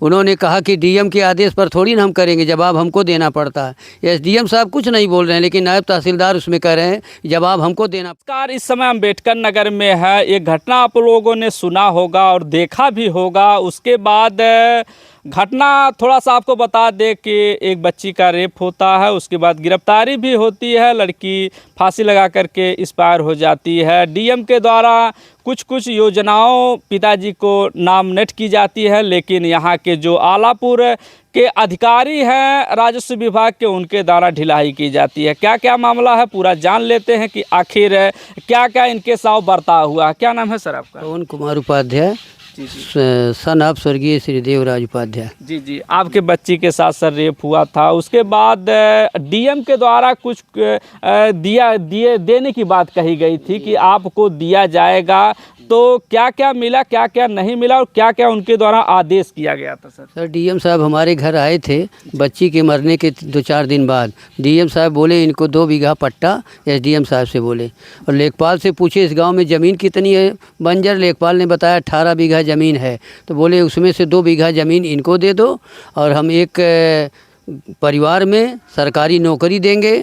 उन्होंने कहा कि डीएम के आदेश पर थोड़ी ना हम करेंगे, जवाब हमको देना पड़ता है। एसडीएम साहब कुछ नहीं बोल रहे हैं, लेकिन नायब तहसीलदार उसमें कह रहे हैं जवाब हमको देना। नमस्कार, इस समय अम्बेडकर नगर में है। एक घटना आप लोगों ने सुना होगा और देखा भी होगा। उसके बाद घटना थोड़ा सा आपको बता दे कि एक बच्ची का रेप होता है, उसके बाद गिरफ्तारी भी होती है, लड़की फांसी लगा करके एक्सपायर हो जाती है। डीएम के द्वारा कुछ कुछ योजनाओं पिताजी को नामनेट की जाती है, लेकिन यहाँ के जो आलापुर के अधिकारी हैं राजस्व विभाग के, उनके द्वारा ढिलाई की जाती है। क्या क्या मामला है पूरा जान लेते हैं कि आखिर क्या क्या इनके साथ बर्ताव हुआ। क्या नाम है सर आपका? पवन कुमार उपाध्याय, जी जी। सन ऑफ स्वर्गीय श्री देवराज उपाध्याय। जी जी। आपके बच्ची के साथ सर रेप हुआ था, उसके बाद डीएम के द्वारा कुछ देने की बात कही गई थी कि आपको दिया जाएगा, तो क्या क्या मिला, क्या क्या नहीं मिला और क्या क्या उनके द्वारा आदेश किया गया था सर? सर डीएम साहब हमारे घर आए थे बच्ची के मरने के 2-4 दिन बाद। डीएम साहब बोले इनको 2 बीघा पट्टा, एसडीएम साहब से बोले, और लेखपाल से पूछे इस गांव में ज़मीन कितनी है बंजर। लेखपाल ने बताया 18 बीघा ज़मीन है, तो बोले उसमें से 2 बीघा ज़मीन इनको दे दो और हम एक परिवार में सरकारी नौकरी देंगे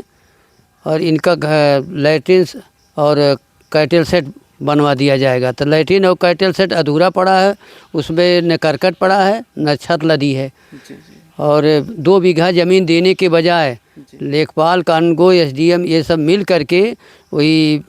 और इनका लैट्रिन और कैटल सेट बनवा दिया जाएगा। तो लैट्रिन और कैटल सेट अधूरा पड़ा है, उसमें न करकट पड़ा है न छत लदी है। जी जी। और 2 बीघा ज़मीन देने के बजाय लेखपाल, कानूनगो, एसडीएम ये सब मिल करके वही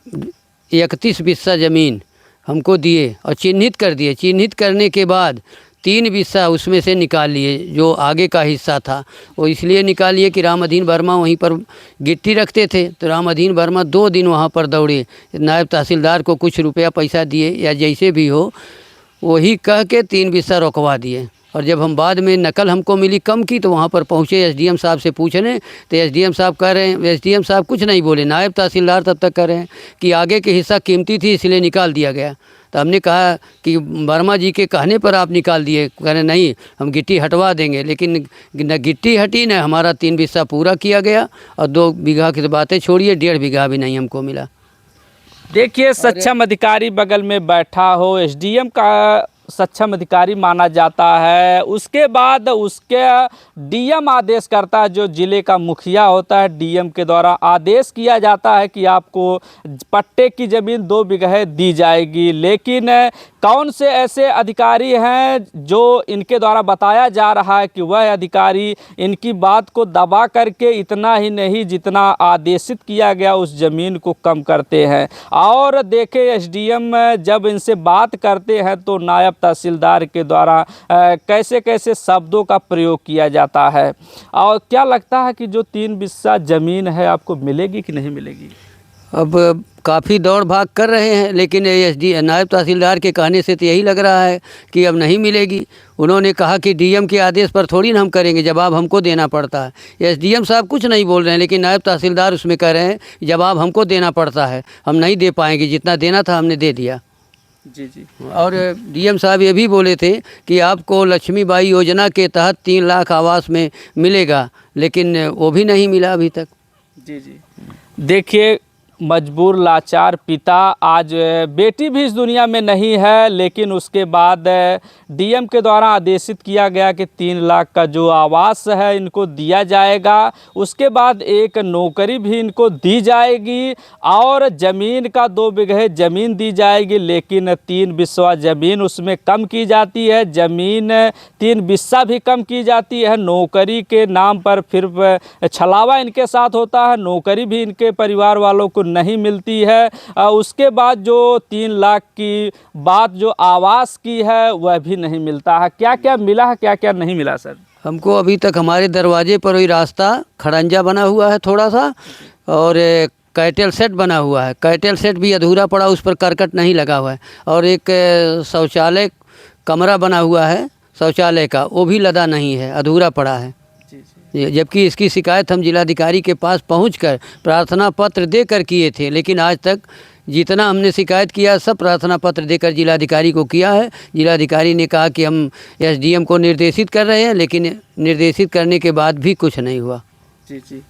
31 बिस्सा ज़मीन हमको दिए और चिन्हित कर दिए। चिन्हित करने के बाद 3 बिस्सा उसमें से निकाल लिए, जो आगे का हिस्सा था वो इसलिए निकाल लिए कि रामअधीन वर्मा वहीं पर गिट्टी रखते थे। तो रामअधीन वर्मा 2 दिन वहाँ पर दौड़े, नायब तहसीलदार को कुछ रुपया पैसा दिए या जैसे भी हो, वही कह के 3 बिस्सा रोकवा दिए। और जब हम बाद में नकल हमको मिली कम की, तो वहाँ पर पहुँचे एसडीएम साहब से पूछने, तो एसडीएम साहब कह रहे हैं, एसडीएम साहब कुछ नहीं बोले, नायब तहसीलदार तब तक कह रहे हैं कि आगे के हिस्सा कीमती थी इसलिए निकाल दिया गया। तो हमने कहा कि वर्मा जी के कहने पर आप निकाल दिए। कह रहे नहीं, हम गिट्टी हटवा देंगे, लेकिन न गिट्टी हटी न हमारा 3 बिस्सा पूरा किया गया। और 2 बीघा की बातें छोड़िए, 1.5 बीघा भी नहीं हमको मिला। देखिए, सक्षम अधिकारी बगल में बैठा हो, एसडीएम का सक्षम अधिकारी माना जाता है, उसके बाद उसके डीएम आदेश करता है, जो जिले का मुखिया होता है। डीएम के द्वारा आदेश किया जाता है कि आपको पट्टे की ज़मीन 2 बीघे दी जाएगी। लेकिन कौन से ऐसे अधिकारी हैं जो इनके द्वारा बताया जा रहा है कि वह अधिकारी इनकी बात को दबा करके इतना ही नहीं जितना आदेशित किया गया उस ज़मीन को कम करते हैं। और देखें, एसडीएम जब इनसे बात करते हैं तो नायब तहसीलदार के द्वारा कैसे कैसे शब्दों का प्रयोग किया जाता है। और क्या लगता है कि जो 3 बिस्सा ज़मीन है आपको मिलेगी कि नहीं मिलेगी? अब काफ़ी दौड़ भाग कर रहे हैं, लेकिन नायब तहसीलदार के कहने से तो यही लग रहा है कि अब नहीं मिलेगी। उन्होंने कहा कि डीएम के आदेश पर थोड़ी ना हम करेंगे, जवाब हमको देना पड़ता है। एसडीएम साहब कुछ नहीं बोल रहे हैं, लेकिन नायब तहसीलदार उसमें कह रहे हैं जवाब हमको देना पड़ता है, हम नहीं दे पाएंगे, जितना देना था हमने दे दिया। जी जी। और डीएम साहब ये भी बोले थे कि आपको लक्ष्मीबाई योजना के तहत 3 लाख आवास में मिलेगा, लेकिन वो भी नहीं मिला अभी तक। जी जी। देखिए, मजबूर लाचार पिता, आज बेटी भी इस दुनिया में नहीं है, लेकिन उसके बाद डीएम के द्वारा आदेशित किया गया कि 3 लाख का जो आवास है इनको दिया जाएगा। उसके बाद एक नौकरी भी इनको दी जाएगी और ज़मीन का 2 बीघे ज़मीन दी जाएगी, लेकिन 3 बिस्सा ज़मीन उसमें कम की जाती है। ज़मीन 3 बिस्सा भी कम की जाती है। नौकरी के नाम पर फिर छलावा इनके साथ होता है, नौकरी भी इनके परिवार वालों को नहीं मिलती है। उसके बाद जो 3 लाख की बात जो आवास की है वह भी नहीं मिलता है। क्या क्या मिला है, क्या क्या नहीं मिला सर? हमको अभी तक हमारे दरवाजे पर वही रास्ता खड़ंजा बना हुआ है थोड़ा सा, और कैटल सेट बना हुआ है। कैटल सेट भी अधूरा पड़ा, उस पर करकट नहीं लगा हुआ है। और एक शौचालय कमरा बना हुआ है शौचालय का, वो भी लदा नहीं है, अधूरा पड़ा है। जबकि इसकी शिकायत हम जिलाधिकारी के पास पहुंचकर प्रार्थना पत्र देकर किए थे, लेकिन आज तक जितना हमने शिकायत किया सब प्रार्थना पत्र देकर जिलाधिकारी को किया है। जिलाधिकारी ने कहा कि हम एसडीएम को निर्देशित कर रहे हैं, लेकिन निर्देशित करने के बाद भी कुछ नहीं हुआ। जी जी।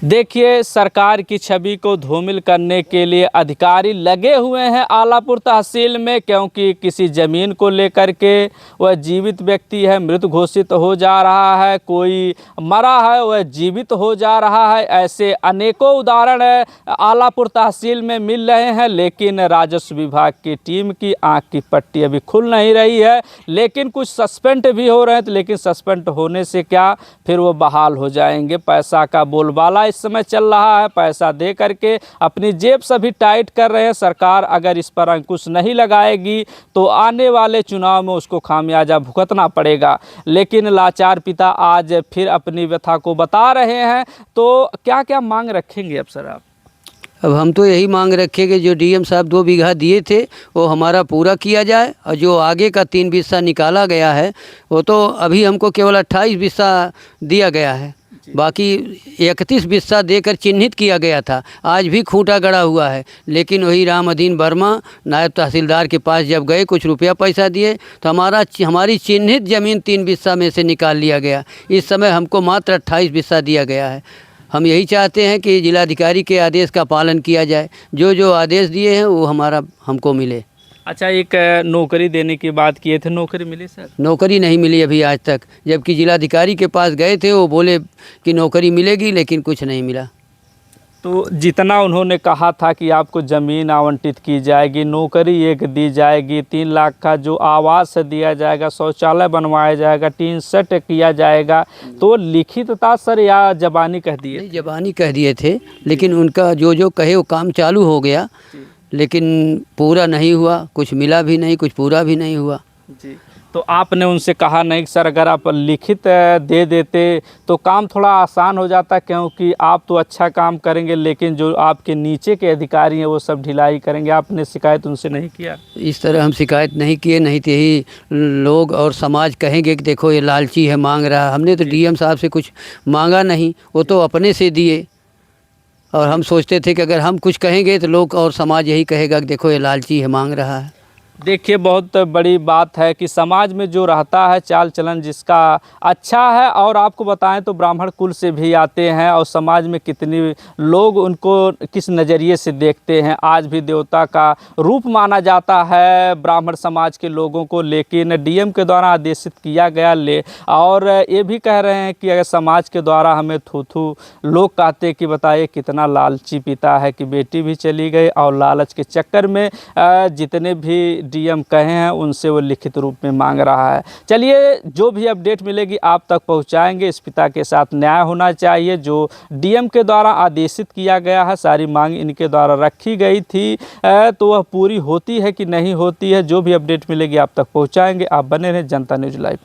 देखिए, सरकार की छवि को धूमिल करने के लिए अधिकारी लगे हुए हैं आलापुर तहसील में, क्योंकि किसी ज़मीन को लेकर के वह जीवित व्यक्ति है मृत घोषित हो जा रहा है, कोई मरा है वह जीवित हो जा रहा है। ऐसे अनेकों उदाहरण आलापुर तहसील में मिल रहे हैं, लेकिन राजस्व विभाग की टीम की आंख की पट्टी अभी खुल नहीं रही है। लेकिन कुछ सस्पेंड भी हो रहे हैं, लेकिन सस्पेंड होने से क्या, फिर वो बहाल हो जाएंगे। पैसा का बोलबाला इस समय चल रहा है, पैसा दे करके अपनी जेब सभी टाइट कर रहे हैं। सरकार अगर इस पर अंकुश नहीं लगाएगी तो आने वाले चुनाव में उसको खामियाजा भुगतना पड़ेगा। लेकिन लाचार पिता आज फिर अपनी व्यथा को बता रहे हैं, तो क्या क्या मांग रखेंगे अफसर आप? अब हम तो यही मांग रखे कि जो डीएम साहब 2 बीघा दिए थे वो हमारा पूरा किया जाए, और जो आगे का 3 बिस्सा निकाला गया है वो तो अभी हमको केवल 28 बिस्सा दिया गया है, बाकी 31 बिस्सा देकर चिन्हित किया गया था। आज भी खूंटा गड़ा हुआ है, लेकिन वही राम अदीन वर्मा नायब तहसीलदार के पास जब गए, कुछ रुपया पैसा दिए तो हमारी चिन्हित ज़मीन 3 बिस्सा में से निकाल लिया गया। इस समय हमको मात्र 28 बिस्सा दिया गया है। हम यही चाहते हैं कि जिलाधिकारी के आदेश का पालन किया जाए, जो जो आदेश दिए हैं वो हमको मिले। अच्छा, एक नौकरी देने की बात किए थे, नौकरी मिली सर? नौकरी नहीं मिली अभी आज तक, जबकि जिलाधिकारी के पास गए थे, वो बोले कि नौकरी मिलेगी, लेकिन कुछ नहीं मिला। तो जितना उन्होंने कहा था कि आपको ज़मीन आवंटित की जाएगी, नौकरी एक दी जाएगी, 3 लाख का जो आवास दिया जाएगा, शौचालय बनवाया जाएगा, टीन सेट किया जाएगा, तो लिखित था सर या ज़बानी कह दिए? नहीं, ज़बानी कह दिए थे, लेकिन उनका जो जो कहे वो काम चालू हो गया, लेकिन पूरा नहीं हुआ, कुछ मिला भी नहीं, कुछ पूरा भी नहीं हुआ जी। तो आपने उनसे कहा नहीं सर, अगर आप लिखित दे देते तो काम थोड़ा आसान हो जाता, क्योंकि आप तो अच्छा काम करेंगे लेकिन जो आपके नीचे के अधिकारी हैं वो सब ढिलाई करेंगे। आपने शिकायत उनसे नहीं किया? इस तरह हम शिकायत नहीं किए, नहीं तो यही लोग और समाज कहेंगे कि देखो ये लालची है, मांग रहा है। हमने तो डीएम साहब से कुछ मांगा नहीं, वो तो अपने से दिए, और हम सोचते थे कि अगर हम कुछ कहेंगे तो लोग और समाज यही कहेगा कि देखो ये लालची है, मांग रहा है। देखिए, बहुत बड़ी बात है कि समाज में जो रहता है चाल चलन जिसका अच्छा है, और आपको बताएं तो ब्राह्मण कुल से भी आते हैं, और समाज में कितनी लोग उनको किस नज़रिए से देखते हैं। आज भी देवता का रूप माना जाता है ब्राह्मण समाज के लोगों को, लेकिन डीएम के द्वारा आदेशित किया गया और ये भी कह रहे हैं कि अगर समाज के द्वारा हमें थू लोग कहते कि बताइए कितना लालची पिता है कि बेटी भी चली गई, और लालच के चक्कर में जितने भी डीएम कहे हैं उनसे वो लिखित रूप में मांग रहा है। चलिए, जो भी अपडेट मिलेगी आप तक पहुंचाएंगे। इस पिता के साथ न्याय होना चाहिए, जो डीएम के द्वारा आदेशित किया गया है, सारी मांग इनके द्वारा रखी गई थी, तो वह पूरी होती है कि नहीं होती है। जो भी अपडेट मिलेगी आप तक पहुंचाएंगे। आप बने रहें जनता न्यूज़ लाइव।